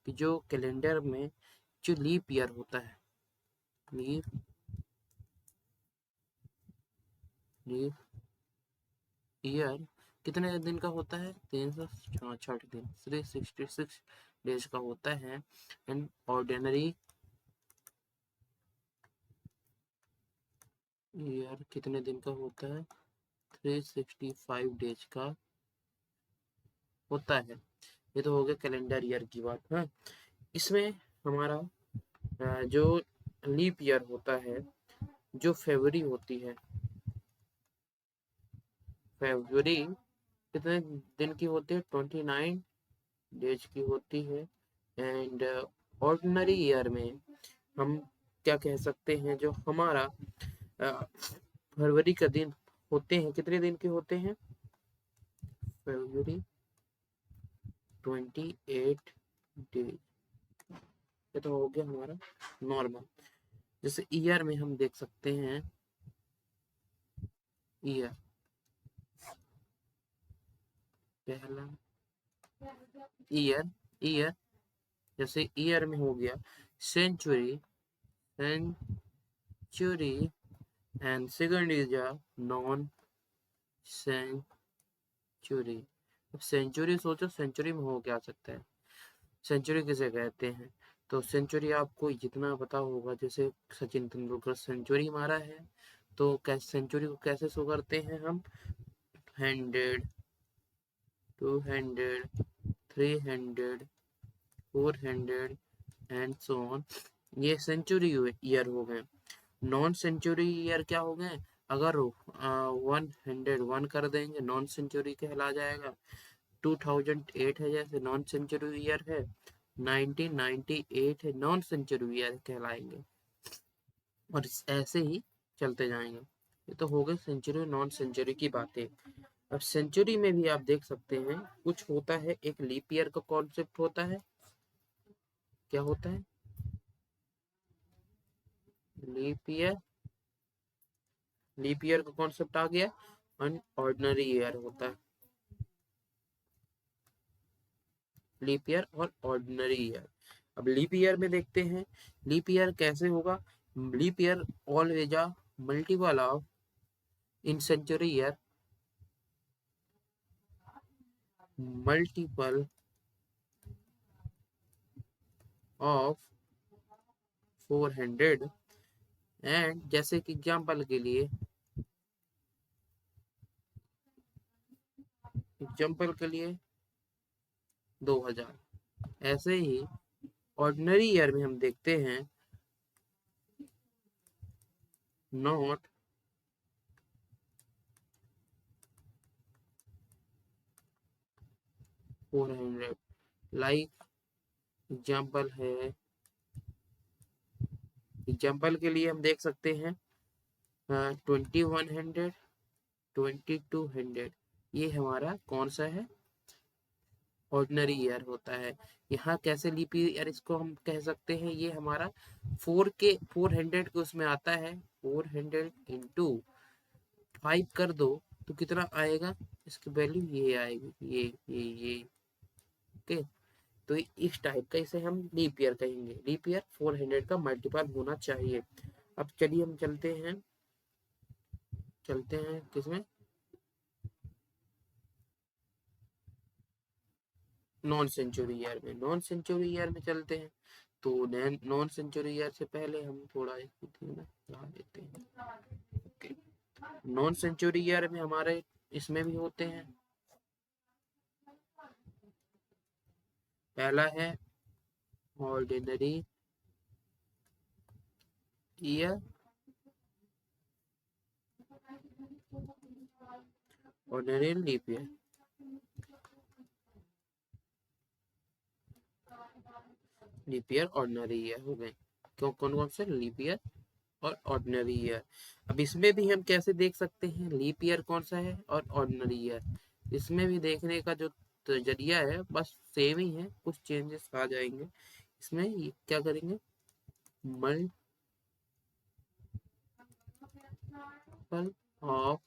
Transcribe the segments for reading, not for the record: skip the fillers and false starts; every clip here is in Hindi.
कि जो कैलेंडर में जो लीप ईयर होता है, लीप लीप ईयर कितने दिन का होता है? 366 दिन, 366 डेज का होता है। एंड ऑर्डिनरी ईयर कितने दिन का होता है? 365 डेज का होता है। ये तो हो गया कैलेंडर ईयर की बात। हाँ, इसमें हमारा जो लीप ईयर होता है, जो फरवरी होती है, फरवरी कितने दिन की होती है? 29 डेज की होती है। एंड ऑर्डिनरी ईयर में हम क्या कह सकते हैं, जो हमारा फरवरी का दिन होते हैं, कितने दिन के होते हैं? फरवरी 28 डेज। ये तो हो गया हमारा नॉर्मल। जैसे ईयर में हम देख सकते हैं, ईयर पहला ईयर ईयर जैसे ईयर में हो गया century, century and second is a non century. अब सेंचुरी सोचो, सेंचुरी में हो क्या सकता है? सेंचुरी किसे कहते हैं? तो सेंचुरी आपको जितना पता होगा, जैसे सचिन तेंदुलकर सेंचुरी मारा है, तो कैसे सेंचुरी को कैसे शो करते हैं हम? 100, 200, 300, 400 एंड सो ऑन। ये सेंचुरी ईयर हो गए। नॉन सेंचुरी ईयर क्या हो गए? अगर 101 कर देंगे नॉन सेंचुरी कहला जाएगा। 2008 है जैसे नॉन सेंचुरी ईयर है। 1998 है नॉन सेंचुरी ईयर कहलाएंगे। और ऐसे ही चलते जाएंगे। ये तो हो गए सेंचुरी नॉन सेंचुरी की बातें। अब सेंचुरी में भी आप देख सकते हैं कुछ होता है, एक लीप ईयर का कॉन्सेप्ट होता है। क्या होता है? लीप ईयर, लीप ईयर का कॉन्सेप्ट आ गया। एंड ऑर्डिनरी ईयर होता है, लीप ईयर और ऑर्डिनरी ईयर। अब लीप ईयर में देखते हैं लीप ईयर कैसे होगा। Leap year always a multiple of in century year, multiple of 400। And जैसे कि एग्जाम्पल के लिए 2000। ऐसे ही ऑर्डिनरी ईयर में हम देखते हैं नॉट 400। लाइक एग्जाम्पल है, एग्जाम्पल के लिए हम देख सकते हैं 2100, 2200। ये हमारा कौन सा है? ऑर्डिनरी ईयर होता है। यहाँ कैसे लीप ईयर इसको हम कह सकते हैं? ये हमारा 400 के उसमें आता है। 400 इंटू 5 कर दो तो कितना आएगा? इसकी वैल्यू ये आएगी, ये ओके। तो इस टाइप का इसे हम लीप ईयर कहेंगे। लीप ईयर 400 का मल्टीपल होना चाहिए। अब चलिए हम चलते हैं किसमें? नॉन सेंचुरी ईयर में। नॉन सेंचुरी ईयर में चलते हैं। तो नॉन सेंचुरी ईयर से पहले हम थोड़ा ला देते हैं। ओके, नॉन सेंचुरी ईयर में हमारे इसमें भी होते हैं। पहला है ordinary year, ordinary leap year. Leap year ordinary year हो गए। क्यों, कौन कौन से? लीप ईयर और ऑर्डिनरी ईयर। अब इसमें भी हम कैसे देख सकते हैं लीप ईयर कौन सा है और ऑर्डिनरी ईयर? इसमें भी देखने का जो जरिया है बस सेम ही है, कुछ चेंजेस आ जाएंगे। इसमें क्या करेंगे? Multiple of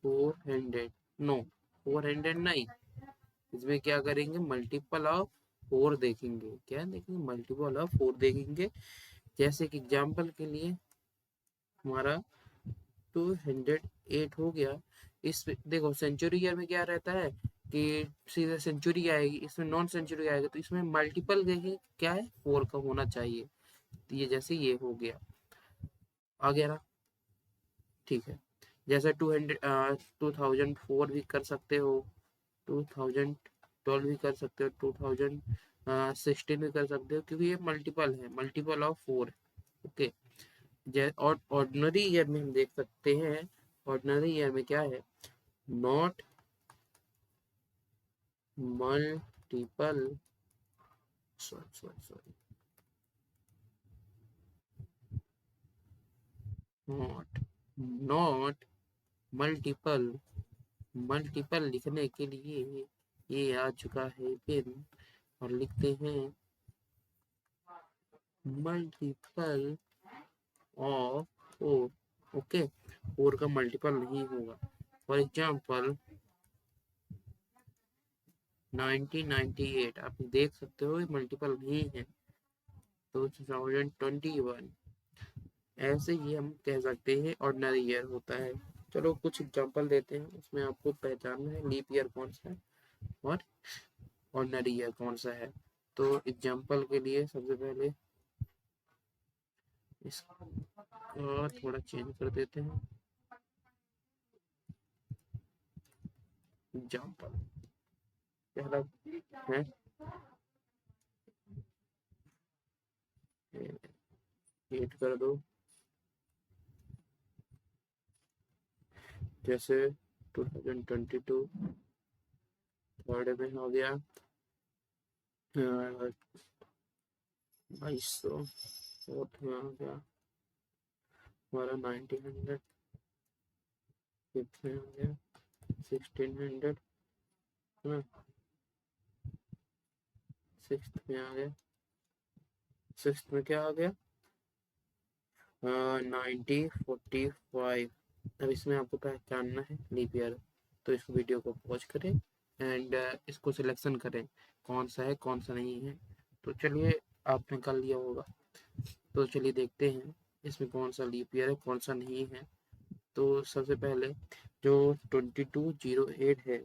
400। नो, 400 नहीं, इसमें क्या करेंगे? मल्टीपल ऑफ 4 देखेंगे। क्या देखेंगे? मल्टीपल ऑफ 4 देखेंगे। जैसे कि एग्जाम्पल के लिए हमारा 208 हो गया। इस देखो सेंचुरी ईयर में क्या रहता है कि सीधे सेंचुरी आएगी, इसमें नॉन सेंचुरी आएगा, तो इसमें मल्टीपल देखें क्या है 4 का होना चाहिए। तो ये जैसे ये हो गया, आ गया ना? ठीक है। जैसे 2004 भी कर सकते हो, 2012 भी कर सकते हो, 2016 भी कर सकते हो, क्योंकि ये मल्टीपल है, मल्टीपल ऑफ 4। ओके। और ऑर्डिनरी ईयर में हम देख सकते हैं, ऑर्डिनरी ईयर में क्या है, not multiple, sorry, not not multiple. Multiple लिखने के लिए ये आ चुका है पेन, और लिखते हैं मल्टीपल ऑफ 4। ओके, 4 का मल्टीपल नहीं होगा। फॉर एग्जाम्पल 1998 आप देख सकते हो मल्टीपल नहीं है। 2021 ऐसे ही हम कह सकते हैं ऑर्डिनरी ईयर होता है। चलो कुछ एग्जांपल देते हैं, उसमें आपको पहचानना है लीप ईयर कौन सा है और ऑर्डिनरी ईयर कौन सा है। तो एग्जांपल के लिए सबसे पहले इसका थोड़ा चेंज कर देते हैं। एग्जांपल पहला है, एड कर दो, जैसे 2022 थर्ड में हो गया 2200, फोर्थ में हो गया हमारा 1900, फिफ्थ में हो गया 1600 है ना, सिक्स्थ में आ गया, सिक्स्थ में क्या आ गया 1945। अब इसमें आपको पहचानना है लीप ईयर, तो इस वीडियो को पॉज करें एंड इसको सिलेक्शन करें कौन सा है कौन सा नहीं है। तो चलिए आपने कर लिया होगा, तो चलिए देखते हैं इसमें कौन सा लीप ईयर है कौन सा नहीं है। तो सबसे पहले जो 2208 है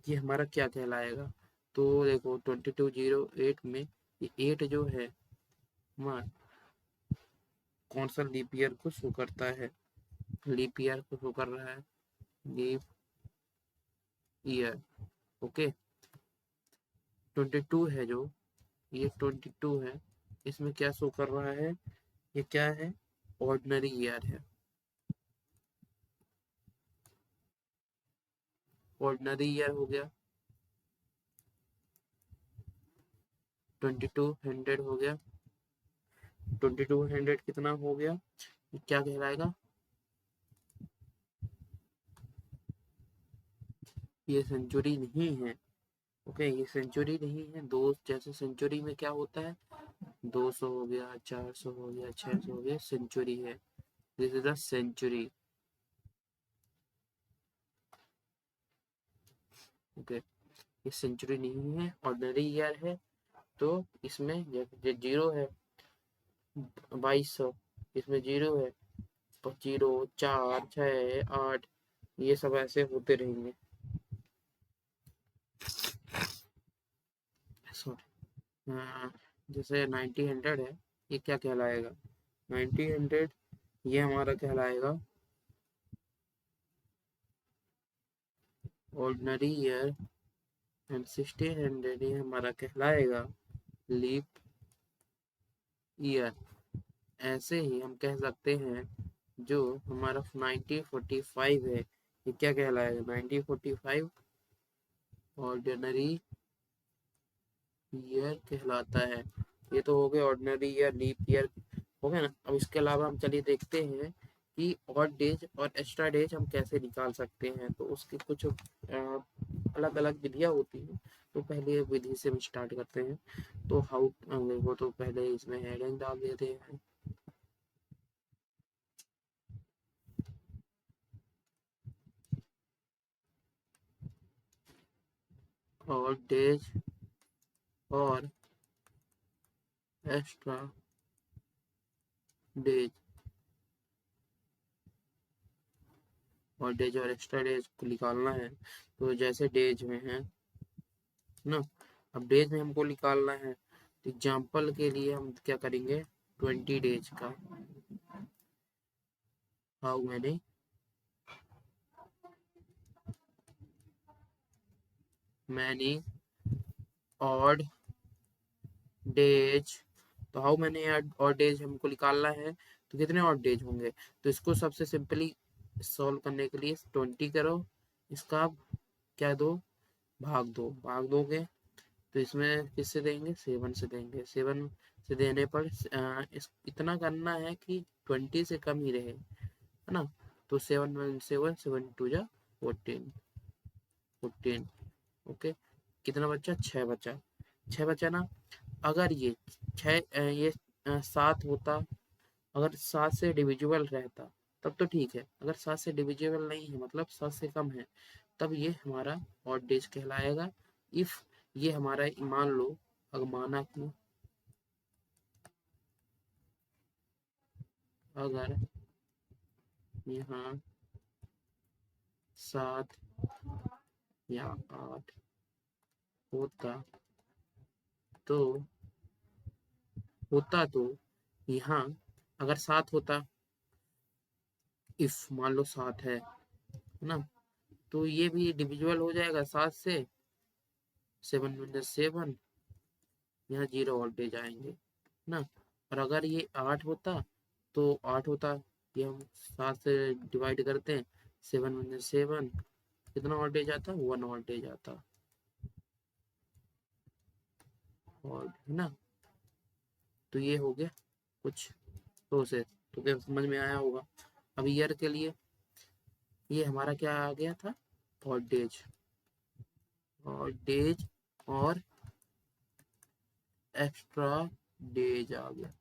ये हमारा क्या कहलाएगा। तो देखो 2208 में ये 8 जो है हमारा कौन सा लीप ईयर को शो करता है, लीप ईयर को शो कर रहा है, लीप ईयर। ओके, 22 है जो, ये 22 है, इसमें क्या शो कर रहा है, ये क्या है, ऑर्डिनरी ईयर है। ऑर्डिनरी ईयर हो गया, 2200 हो गया, 2200 कितना हो गया, ये क्या कहलाएगा, ये सेंचुरी नहीं है। ओके, ये सेंचुरी नहीं है। दो जैसे सेंचुरी में क्या होता है, 200 हो गया, 400 हो गया, 600 हो गया, सेंचुरी है, this is the century. Okay, ये सेंचुरी नहीं है, ऑर्डिनरी ईयर है। तो इसमें जीरो है 2200, इसमें जीरो है, 0, 4, 6, 8, ये सब ऐसे होते रहेंगे। जैसे 1900 है, ये क्या कहलाएगा, 1900 ये हमारा कहलाएगा ऑर्डिनरी ईयर, एंड 1600 ये हमारा कहलाएगा लीप ईयर। ऐसे ही हम कह सकते हैं जो हमारा 1945 है, ये क्या कहलाएगा, 1945 ऑर्डिनरी ईयर कहलाता है। ये तो हो गया ऑर्डिनरी ईयर, लीप ईयर हो गया ना। अब इसके अलावा हम चलिए देखते हैं कि ऑड डेज और एक्स्ट्रा डेज हम कैसे निकाल सकते हैं। तो उसकी कुछ अलग अलग विधियाँ होती हैं। तो पहले विधि से हम स्टार्ट करते हैं। तो हाउ वो तो पहले इसमें हेडिंग डाल देते हैं, और डेज और एक्स्ट्रा डेज, और डेज और एक्स्ट्रा डेज को निकालना है। तो जैसे डेज में है ना, अब डेज में हमको निकालना है, तो एग्जाम्पल के लिए हम क्या करेंगे, 20 डेज का how many many odd days, तो हाउ मैनी ऑड डेज हमको निकालना है, तो कितने ऑड डेज होंगे। तो इसको सबसे सिंपली सॉल्व करने के लिए 20 करो, इसका क्या दो, भाग दोगे, तो इसमें किससे देंगे, 7 से देंगे। 7 से देने पर इतना करना है कि 20 से कम ही रहे, है ना। तो 7 7 टू जा 14, 14, ओके। कितना बच्चा, 6 बचा, 6 बचा ना। अगर ये 6 ये 7 होता, अगर 7 से डिविजिबल रहता तब तो ठीक है, अगर 7 से डिविजिबल नहीं है मतलब 7 से कम है, तब ये हमारा ऑड डेज कहलाएगा। इफ ये हमारा, मान लो, अगर माना कि अगर यहाँ 7 या 8 होता, तो यहाँ अगर 7 होता, इफ मान लो 7 है ना, तो ये भी डिविजिबल हो जाएगा 7 से, 7 - 7, यहाँ 0 वोल्टेज आएंगे ना। और अगर ये 8 होता, तो 8 होता, ये हम 7 से डिवाइड करते हैं, 7 - 7, कितना वोल्टेज आता, 1 वोल्टेज आता, और है ना। तो ये हो गया कुछ प्रोसेस, तो क्या समझ में आया होगा। अब ईयर के लिए ये हमारा क्या आ गया था, वोल्टेज, वोल्टेज और एक्स्ट्रा डेज आ गया।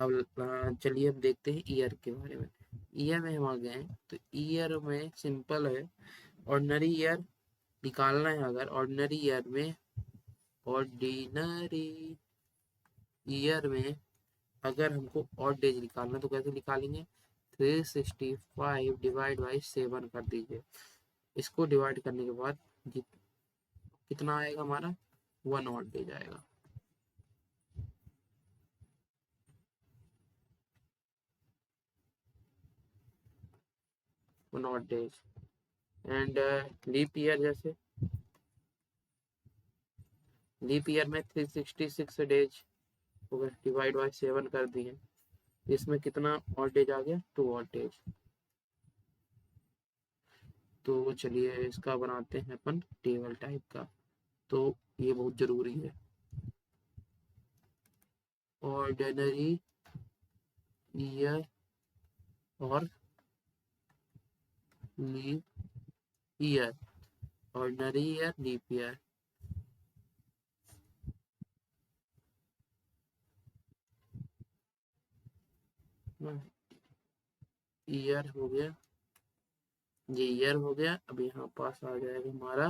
अब चलिए अब देखते हैं ईयर के बारे में। ईयर में हम आ गए हैं, तो ईयर में सिंपल है, ऑर्डिनरी ईयर निकालना है। अगर ऑर्डिनरी ईयर में, ऑर्डिनरी ईयर में अगर हमको ऑड डेज निकालना है, तो कैसे निकालेंगे, 365 डिवाइड बाई 7 कर दीजिए। इसको डिवाइड करने के बाद कितना आएगा हमारा, 1 ऑड डेज आएगा। One odd days. And leap year, जैसे लीप ईयर में 366 डेज हो गए, डिवाइड बाई 7 कर दिए, इसमें कितना ऑड डेज आ गया, 2 ऑड डेज। तो चलिए इसका बनाते हैं अपन टेबल टाइप का, तो ये बहुत जरूरी है। ऑर्डिनरी ईयर और leap year, ordinary year, leap year. Year हो गया, ये ईयर हो गया। अब यहाँ पास आ जाएगा हमारा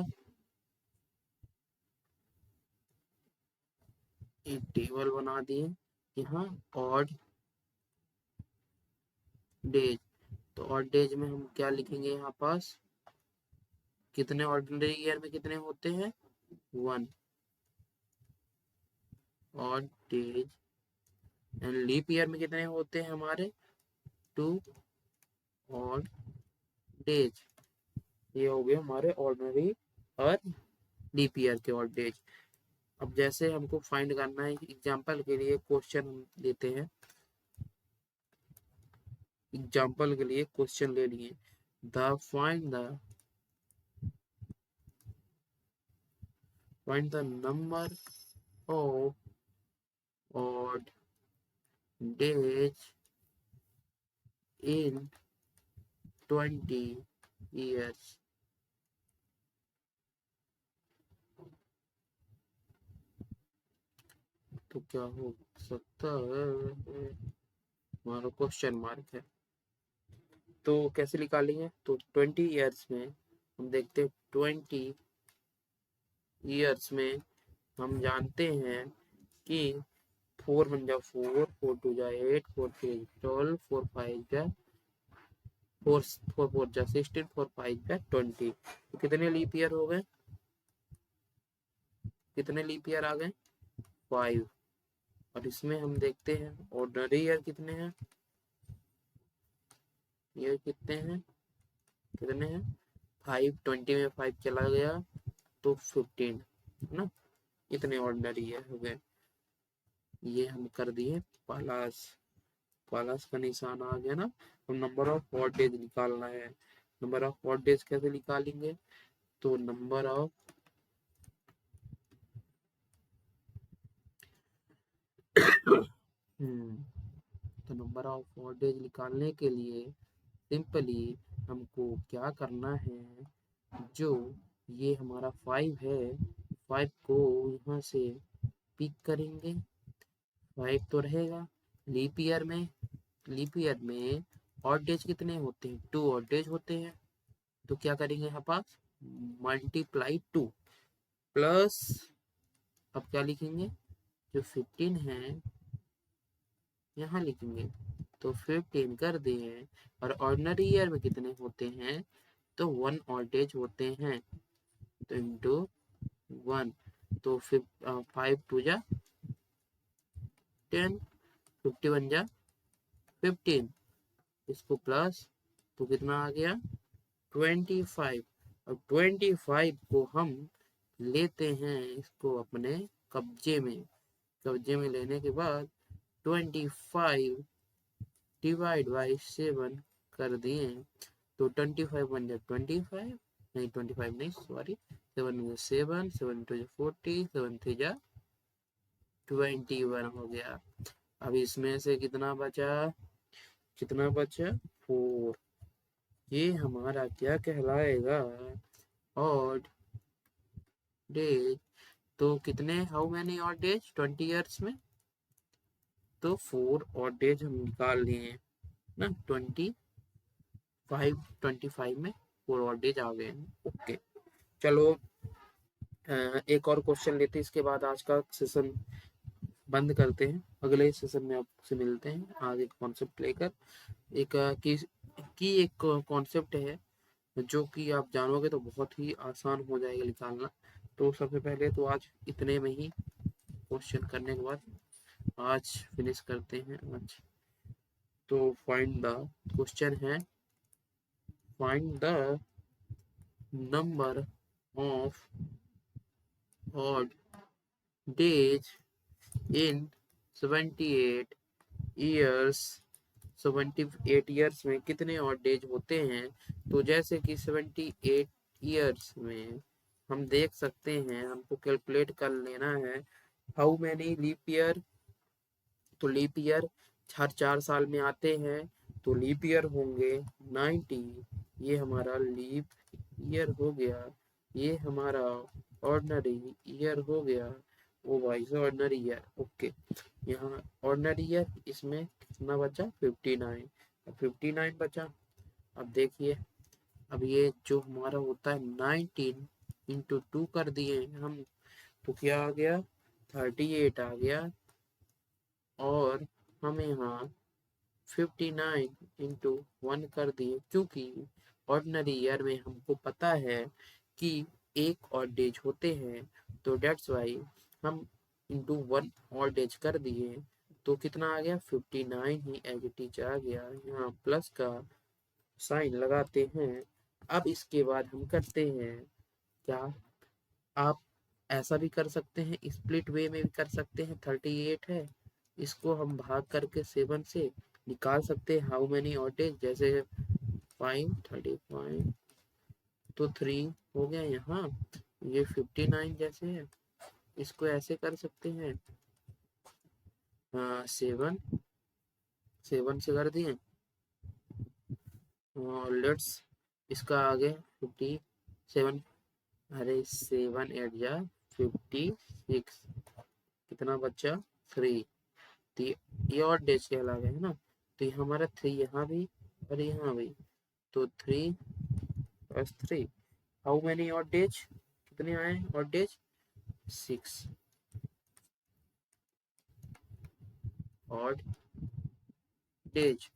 एक टेबल बना दिए, यहाँ ऑड डेज। तो ऑड डेज में हम क्या लिखेंगे, यहाँ पास कितने ऑर्डिनरी ईयर में कितने होते हैं, 1 odd days. And leap year में कितने होते हैं हमारे, 2 ऑड डेज। ये हो गए हमारे ऑर्डिनरी और लीप ईयर के ऑड डेज। अब जैसे हमको फाइंड करना है, एग्जाम्पल के लिए क्वेश्चन हम लेते हैं, एग्जाम्पल के लिए क्वेश्चन ले लिए, the find the number of odd days in 20 years। तो क्या हो सकता है, हमारा क्वेश्चन मार्क है। तो कैसे निकालेंगे, तो 20 ईयर्स में हम देखते हैं, 20 ईयर्स में हम जानते हैं कि 4 1 जा 4, 4 2 जा 8, 4 3 12, 4 5 जा 4, 4 4 जा 16, 4 5 जा 20। तो कितने लीप ईयर हो गए? कितने लीप ईयर आ गए? 5। और इसमें हम देखते हैं ऑर्डिनरी ईयर कितने हैं। ये कितने हैं? 5, 20 में 5 चला गया तो 15 है ना। इतने ऑर्डिनरी ईयर हो गए। ये हम कर दिए प्लस, प्लस का निशान आ गया ना। तो नंबर ऑफ हॉट डेज निकालना है। नंबर ऑफ हॉट डेज कैसे निकालेंगे? तो नंबर ऑफ तो नंबर ऑफ हॉट डेज निकालने के लिए सिंपली हमको क्या करना है, जो ये हमारा 5 है, 5 को यहाँ से पिक करेंगे। 5 तो रहेगा। लीप ईयर में, लीप ईयर में ऑड डेज कितने होते हैं? 2 ऑड डेज होते हैं। तो क्या करेंगे यहाँ पास? मल्टीप्लाई 2 प्लस, अब क्या लिखेंगे? जो 15 है यहाँ लिखेंगे। तो 15 कर दिए। और ऑर्डिनरी ईयर में कितने होते हैं? तो 1 ऑड डेज होते हैं। तो इंटू 1, तो 5 2 जा 10, 51 जा 15, इसको प्लस, तो कितना आ गया? 25। और 25 को हम लेते हैं इसको अपने कब्जे में। कब्जे में लेने के बाद 25 डिवाइड बाई 7 कर दिए। तो 25 बन जाए 25, नहीं 25 नहीं सॉरी, 7 में 7, 7 2 40, 7 3 जा 21 हो गया। अब इसमें से कितना बचा? कितना बचा? 4। ये हमारा क्या कहलाएगा? Odd days. तो कितने, how many odd days 20 years में? तो 4 ऑड डेज हम निकाल लिए ना। 25 में 4 ऑड डेज आ गए। ओके, चलो एक और क्वेश्चन लेते हैं, इसके बाद आज का सेशन बंद करते हैं। अगले सेशन में आपसे मिलते हैं आगे कॉन्सेप्ट लेकर। एक एक कॉन्सेप्ट है जो कि आप जानोगे तो बहुत ही आसान हो जाएगा निकालना। तो सबसे पहले तो आज इतने में ही क्वेश्चन करने के बाद आज फिनिश करते हैं आज। तो फाइंड द, क्वेश्चन है find the number of odd days in 78 years. 78 years में कितने ऑड डेज होते हैं? तो जैसे कि 78 ईयर्स में हम देख सकते हैं, हमको कैलकुलेट कर लेना है हाउ मैनी लीप ईयर। तो लीप ईयर हर 4 साल में आते हैं, तो लीप ईयर होंगे 90। ये हमारा लीप ईयर हो गया। ये हमारा ऑर्डिनरी ईयर हो गया। ओ भाई से ऑर्डिनरी ईयर, ओके। यहाँ ऑर्डिनरी ईयर, इसमें कितना बचा? 59। 59 बचा। अब देखिए, अब ये जो हमारा होता है 19 इंटू 2 कर दिए हम, तो क्या आ गया? 38 आ गया। और हम यहाँ 59 इंटू 1 कर दिए, क्योंकि ऑर्डिनरी ईयर में हमको पता है कि एक और डेज होते हैं, तो डेट्स वाई हम इंटू 1 और डेज कर दिए। तो कितना आ गया? 59 ही एज इट इज आ गया। यहाँ प्लस का साइन लगाते हैं। अब इसके बाद हम करते हैं क्या, आप ऐसा भी कर सकते हैं, स्प्लिट वे में भी कर सकते हैं। 38 है, इसको हम भाग करके 7 से निकाल सकते हैं हाउ मेनी ऑड डेज। जैसे 35 तो 3 हो गया यहाँ। ये 59 जैसे है, इसको ऐसे कर सकते हैं, 7 से कर दिए। लेट्स, इसका आगे 57, अरे 7 8 जा 56, कितना बचा? 3। तो ये और डेज कहला गया है ना। तो ये हमारा 3 यहाँ भी और यहाँ भी, तो 3 प्लस 3, हाउ मेनी और डेज? कितने आए और डेज? 6। Odd days.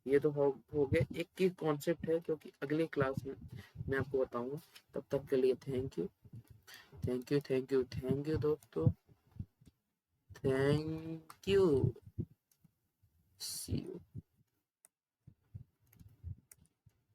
ये तो हो गया एक की कॉन्सेप्ट है, क्योंकि अगली क्लास में मैं आपको बताऊंगा। तब तक के लिए thank you, thank you, thank you, thank you दोस्तों, थैंक यू, सी यू।